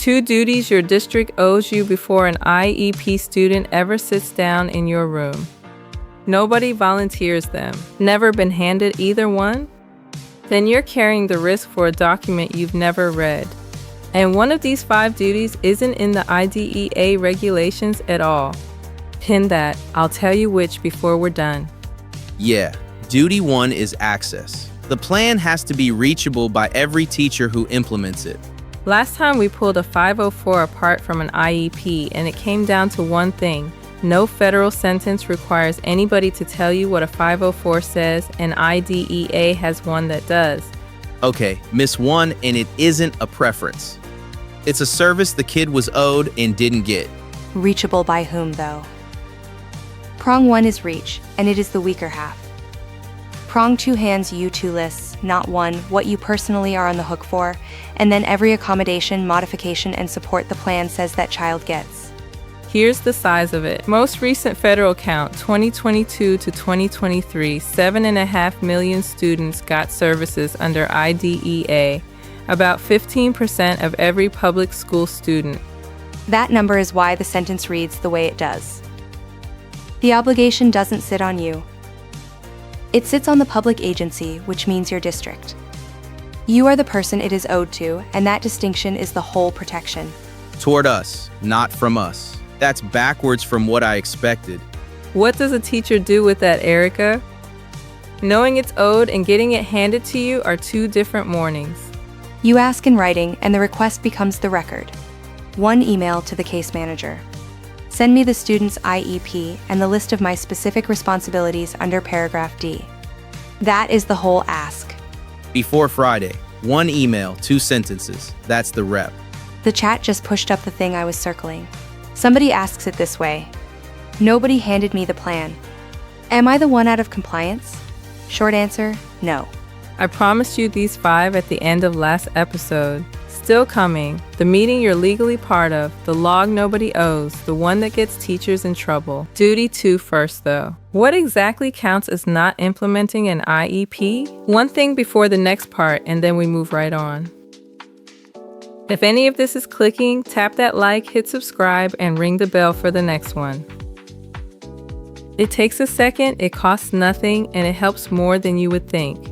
2 duties your district owes you before an IEP student ever sits down in your room. Nobody volunteers them. Never been handed either one? Then you're carrying the risk for a document you've never read. And one of these 5 duties isn't in the IDEA regulations at all. Pin that. I'll tell you which before we're done. Yeah, duty 1 is access. The plan has to be reachable by every teacher who implements it. Last time we pulled a 504 apart from an IEP, and it came down to one thing. No federal sentence requires anybody to tell you what a 504 says, and IDEA has one that does. Okay, miss 1, and it isn't a preference. It's a service the kid was owed and didn't get. Reachable by whom, though? Prong 1 is reach, and it is the weaker half. Prong 2 hands you 2 lists, not 1, what you personally are on the hook for, and then every accommodation, modification, and support the plan says that child gets. Here's the size of it. Most recent federal count, 2022 to 2023, 7.5 million students got services under IDEA, about 15% of every public school student. That number is why the sentence reads the way it does. The obligation doesn't sit on you. It sits on the public agency, which means your district. You are the person it is owed to, and that distinction is the whole protection. Toward us, not from us. That's backwards from what I expected. What does a teacher do with that, Erica? Knowing it's owed and getting it handed to you are 2 different mornings. You ask in writing, and the request becomes the record. 1 email to the case manager. Send me the student's IEP and the list of my specific responsibilities under paragraph D. That is the whole ask. Before Friday, 1 email, 2 sentences. That's the rep. The chat just pushed up the thing I was circling. Somebody asks it this way. Nobody handed me the plan. Am I the one out of compliance? Short answer, no. I promised you these 5 at the end of last episode. Still coming. The meeting you're legally part of, the log nobody owes, the one that gets teachers in trouble. Duty 2 first, though. What exactly counts as not implementing an IEP? One thing before the next part, and then we move right on. If any of this is clicking, tap that like, hit subscribe, and ring the bell for the next one. It takes a second, it costs nothing, and it helps more than you would think.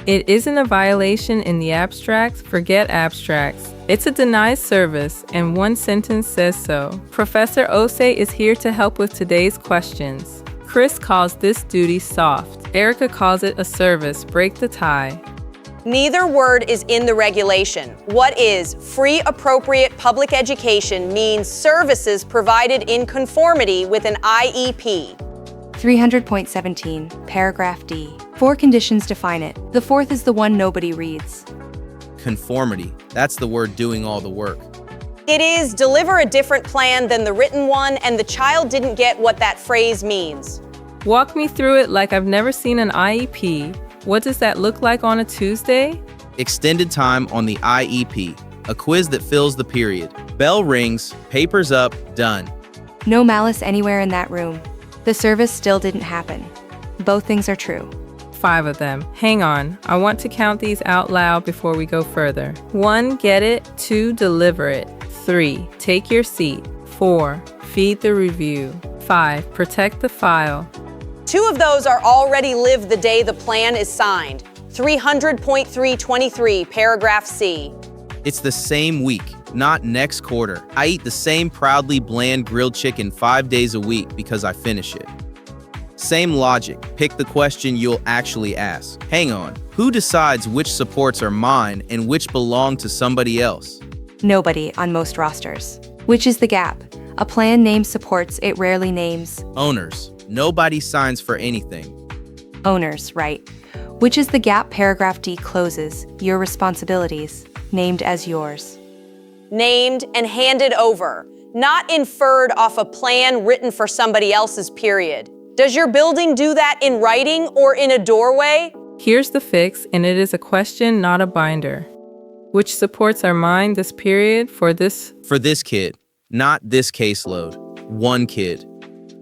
It isn't a violation in the abstract, forget abstracts. It's a denied service, and 1 sentence says so. Professor Osei is here to help with today's questions. Chris calls this duty soft. Erica calls it a service, break the tie. Neither word is in the regulation. What is free appropriate public education means services provided in conformity with an IEP. 300.17, paragraph D. 4 conditions define it. The 4th is the one nobody reads. Conformity. That's the word doing all the work. It is deliver a different plan than the written one, and the child didn't get what that phrase means. Walk me through it like I've never seen an IEP. What does that look like on a Tuesday? Extended time on the IEP. A quiz that fills the period. Bell rings, papers up, done. No malice anywhere in that room. The service still didn't happen. Both things are true. 5 of them. Hang on, I want to count these out loud before we go further. 1, get it. 2, deliver it. 3, take your seat. 4, feed the review. 5, protect the file. 2 of those are already lived the day the plan is signed. 300.323, paragraph C. It's the same week, not next quarter. I eat the same proudly bland grilled chicken 5 days a week because I finish it. Same logic, pick the question you'll actually ask. Hang on, who decides which supports are mine and which belong to somebody else? Nobody on most rosters. Which is the gap? A plan names supports, it rarely names Owners. Nobody signs for anything. owners, right? Which is the gap? Paragraph D closes, your responsibilities, named as yours. Named and handed over, not inferred off a plan written for somebody else's period. Does your building do that in writing or in a doorway? Here's the fix, and it is a question, not a binder. Which supports our mind this period for this? For this kid, not this caseload. One kid.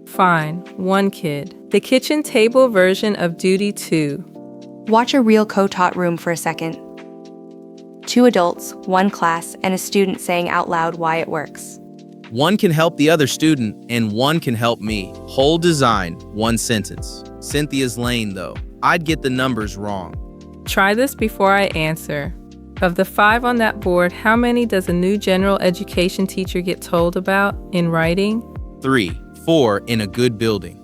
Fine, 1 kid. The kitchen table version of duty 2. Watch a real co-taught room for a second. 2 adults, 1 class, and a student saying out loud why it works. One can help the other student, and one can help me. Whole design, 1 sentence. Cynthia's lane, though. I'd get the numbers wrong. Try this before I answer. Of the 5 on that board, how many does a new general education teacher get told about in writing? 3, 4 in a good building.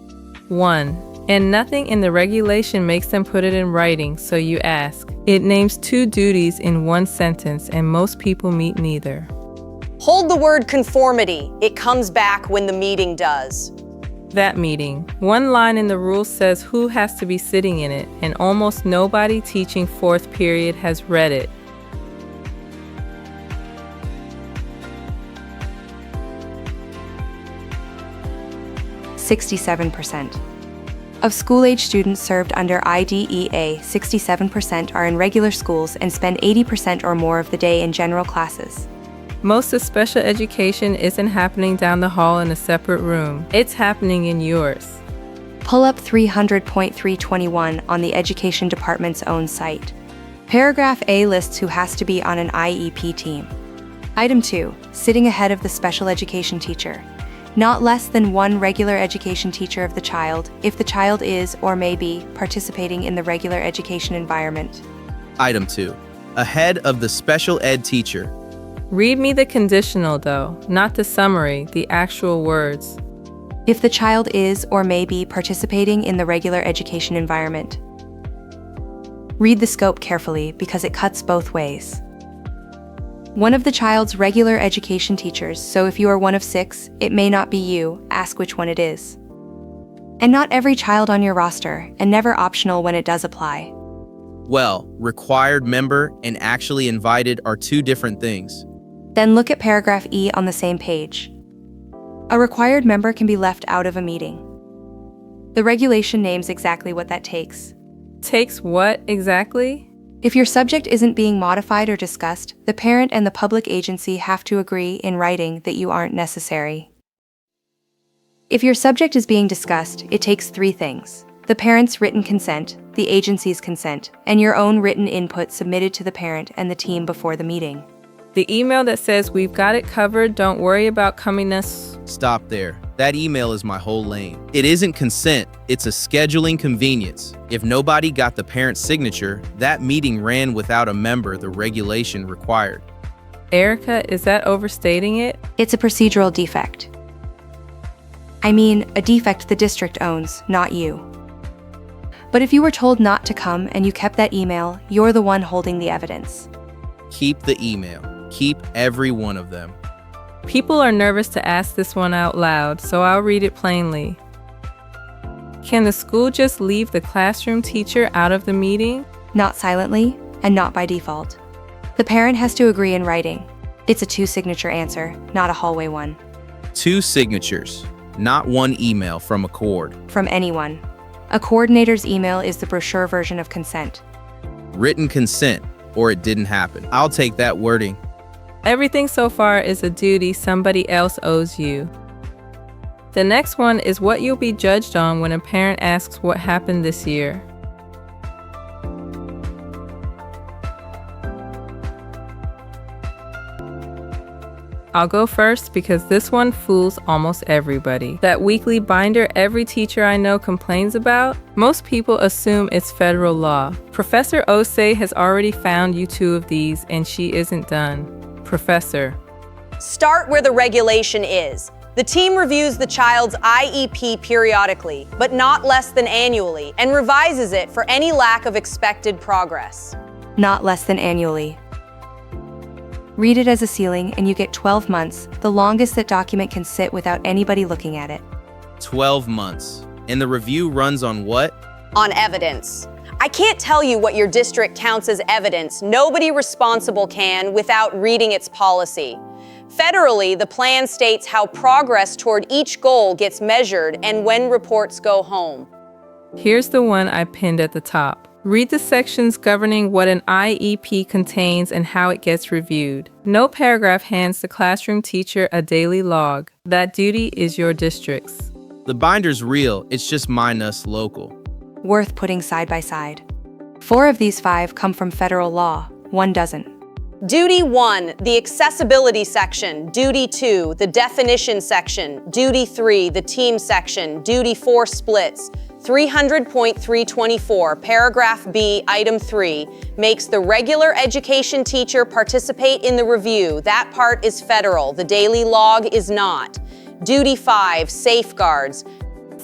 1. And nothing in the regulation makes them put it in writing, so you ask. It names 2 duties in 1 sentence, and most people meet neither. Hold the word conformity. It comes back when the meeting does. That meeting. 1 line in the rules says who has to be sitting in it, and almost nobody teaching 4th period has read it. "67%. Of school-age students served under IDEA, 67% are in regular schools and spend 80% or more of the day in general classes. Most of special education isn't happening down the hall in a separate room. It's happening in yours." Pull up 300.321 on the Education Department's own site. Paragraph A lists who has to be on an IEP team. Item 2, sitting ahead of the special education teacher. Not less than 1 regular education teacher of the child, if the child is or may be participating in the regular education environment. Item 2, ahead of the special ed teacher. Read me the conditional though, not the summary, the actual words. If the child is or may be participating in the regular education environment. Read the scope carefully because it cuts both ways. One of the child's regular education teachers, so if you are one of 6, it may not be you, ask which one it is. And not every child on your roster, and never optional when it does apply. Well, required member and actually invited are 2 different things. Then look at paragraph E on the same page. A required member can be left out of a meeting. The regulation names exactly what that takes. Takes what exactly? If your subject isn't being modified or discussed, the parent and the public agency have to agree in writing that you aren't necessary. If your subject is being discussed, it takes 3 things: the parent's written consent, the agency's consent, and your own written input submitted to the parent and the team before the meeting. The email that says we've got it covered, don't worry about coming us. Stop there. That email is my whole lane. It isn't consent, it's a scheduling convenience. If nobody got the parent's signature, that meeting ran without a member the regulation required. Erica, is that overstating it? It's a procedural defect. I mean, a defect the district owns, not you. But if you were told not to come and you kept that email, you're the one holding the evidence. Keep the email. Keep every one of them. People are nervous to ask this one out loud, so I'll read it plainly. Can the school just leave the classroom teacher out of the meeting? Not silently, and not by default. The parent has to agree in writing. It's a 2-signature answer, not a hallway one. 2 signatures, not 1 email from a cord. From anyone. A coordinator's email is the brochure version of consent. Written consent, or it didn't happen. I'll take that wording. Everything so far is a duty somebody else owes you. The next one is what you'll be judged on when a parent asks what happened this year. I'll go first because this one fools almost everybody. That weekly binder every teacher I know complains about, most people assume it's federal law. Professor Osei has already found you 2 of these and she isn't done. Professor. Start where the regulation is. The team reviews the child's IEP periodically, but not less than annually, and revises it for any lack of expected progress. Not less than annually. Read it as a ceiling and you get 12 months, the longest that document can sit without anybody looking at it. 12 months. And the review runs on what? On evidence. I can't tell you what your district counts as evidence. Nobody responsible can without reading its policy. Federally, the plan states how progress toward each goal gets measured and when reports go home. Here's the one I pinned at the top. Read the sections governing what an IEP contains and how it gets reviewed. No paragraph hands the classroom teacher a daily log. That duty is your district's. The binder's real, it's just minus local. Worth putting side by side. 4 of these 5 come from federal law, 1 doesn't. Duty 1, the accessibility section. Duty 2, the definition section. Duty 3, the team section. Duty 4, splits. 300.324, paragraph B, item 3, makes the regular education teacher participate in the review. That part is federal. The daily log is not. Duty 5, safeguards.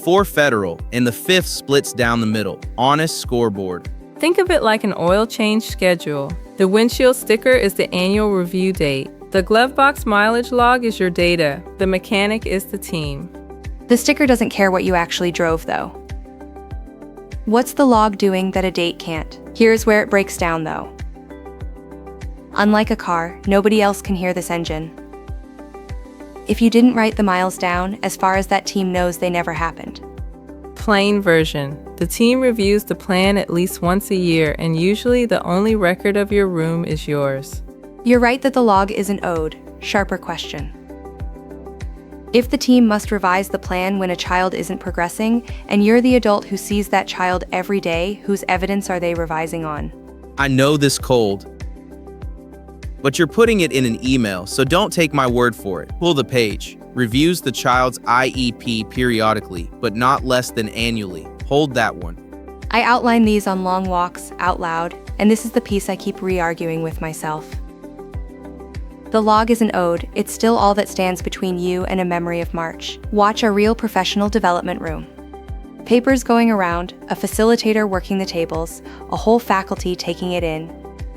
4 federal, and the 5th splits down the middle. Honest scoreboard. Think of it like an oil change schedule. The windshield sticker is the annual review date. The glove box mileage log is your data. The mechanic is the team. The sticker doesn't care what you actually drove, though. What's the log doing that a date can't? Here's where it breaks down, though. Unlike a car, nobody else can hear this engine. If you didn't write the miles down, as far as that team knows, they never happened. Plain version. The team reviews the plan at least once a year, and usually the only record of your room is yours. You're right that the log isn't owed. Sharper question. If the team must revise the plan when a child isn't progressing, and you're the adult who sees that child every day, whose evidence are they revising on? I know this cold, but you're putting it in an email, so don't take my word for it. Pull the page. Reviews the child's IEP periodically, but not less than annually. Hold that one. I outline these on long walks, out loud, and this is the piece I keep re-arguing with myself. The log isn't owed, it's still all that stands between you and a memory of March. Watch a real professional development room. Papers going around, a facilitator working the tables, a whole faculty taking it in.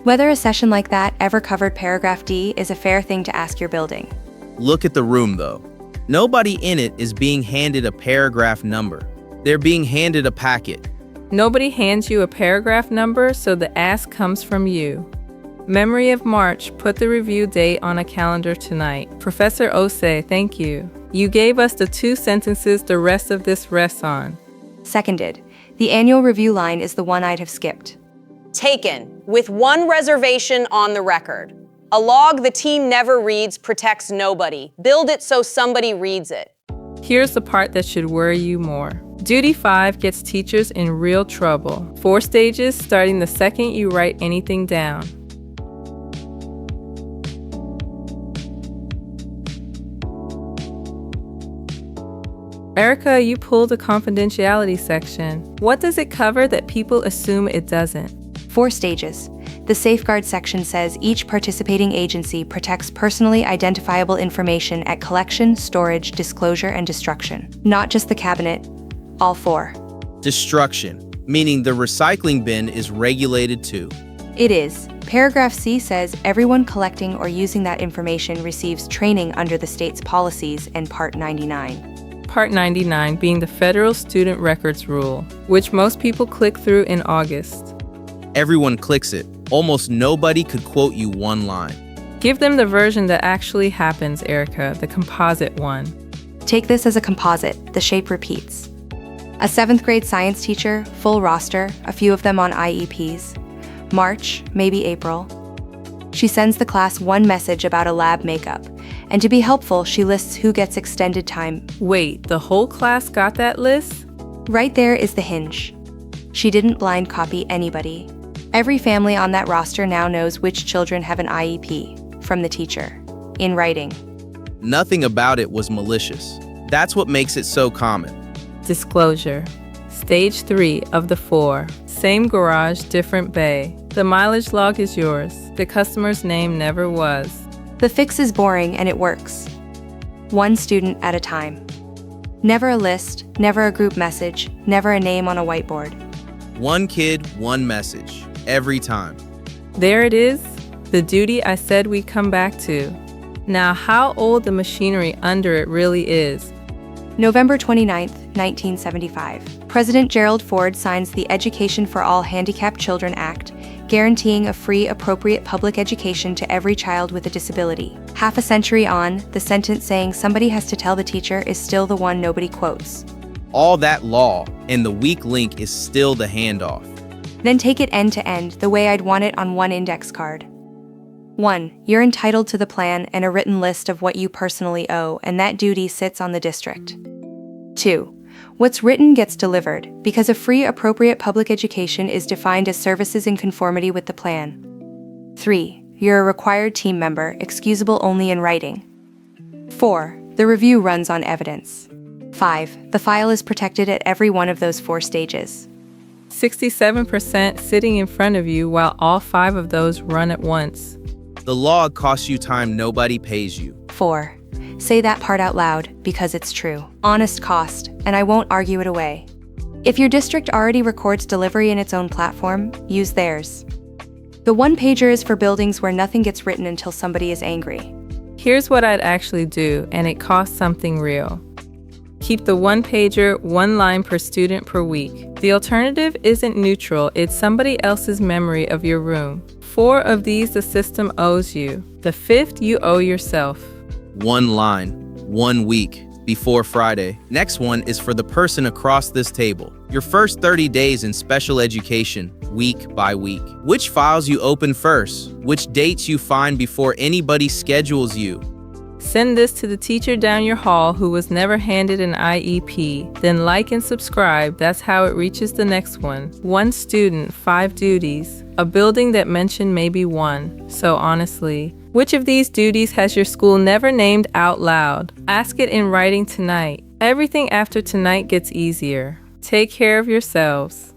Whether a session like that ever covered paragraph D is a fair thing to ask your building. Look at the room, though. Nobody in it is being handed a paragraph number. They're being handed a packet. Nobody hands you a paragraph number, so the ask comes from you. Memory of March, put the review date on a calendar tonight. Professor Osei, thank you. You gave us the 2 sentences the rest of this rests on. Seconded. The annual review line is the one I'd have skipped. Taken, with 1 reservation on the record. A log the team never reads protects nobody. Build it so somebody reads it. Here's the part that should worry you more. Duty 5 gets teachers in real trouble. 4 stages starting the second you write anything down. Erica, you pulled a confidentiality section. What does it cover that people assume it doesn't? 4 stages. The safeguard section says each participating agency protects personally identifiable information at collection, storage, disclosure, and destruction. Not just the cabinet, all 4. Destruction, meaning the recycling bin is regulated too. It is. Paragraph C says everyone collecting or using that information receives training under the state's policies and Part 99. Part 99 being the federal student records rule, which most people click through in August. Everyone clicks it. Almost nobody could quote you 1 line. Give them the version that actually happens, Erica, the composite one. Take this as a composite, the shape repeats. A 7th grade science teacher, full roster, a few of them on IEPs. March, maybe April. She sends the class 1 message about a lab makeup, and to be helpful, she lists who gets extended time. Wait, the whole class got that list? Right there is the hinge. She didn't blind copy anybody. Every family on that roster now knows which children have an IEP, from the teacher, in writing. Nothing about it was malicious. That's what makes it so common. Disclosure. Stage 3 of the 4. Same garage, different bay. The mileage log is yours. The customer's name never was. The fix is boring and it works. 1 student at a time. Never a list, never a group message, never a name on a whiteboard. 1 kid, 1 message. Every time. There it is, the duty I said we'd come back to. Now how old the machinery under it really is. November 29, 1975. President Gerald Ford signs the Education for All Handicapped Children Act, guaranteeing a free, appropriate public education to every child with a disability. Half a century on, the sentence saying somebody has to tell the teacher is still the one nobody quotes. All that law, and the weak link is still the handoff. Then take it end to end, the way I'd want it on 1 index card. 1. You're entitled to the plan and a written list of what you personally owe, and that duty sits on the district. 2. What's written gets delivered, because a free appropriate public education is defined as services in conformity with the plan. 3. You're a required team member, excusable only in writing. 4. The review runs on evidence. 5. The file is protected at every one of those 4 stages. 67% sitting in front of you while all 5 of those run at once. The log costs you time nobody pays you. 4. Say that part out loud, because it's true. Honest cost, and I won't argue it away. If your district already records delivery in its own platform, use theirs. The one-pager is for buildings where nothing gets written until somebody is angry. Here's what I'd actually do, and it costs something real. Keep the one-pager, 1 line per student per week. The alternative isn't neutral, it's somebody else's memory of your room. 4 of these the system owes you. The 5th you owe yourself. 1 line, 1 week, before Friday. Next one is for the person across this table. Your first 30 days in special education, week by week. Which files you open first, which dates you find before anybody schedules you. Send this to the teacher down your hall who was never handed an IEP. Then like and subscribe, that's how it reaches the next one. 1 student, 5 duties. A building that mentioned maybe 1. So honestly, which of these duties has your school never named out loud? Ask it in writing tonight. Everything after tonight gets easier. Take care of yourselves.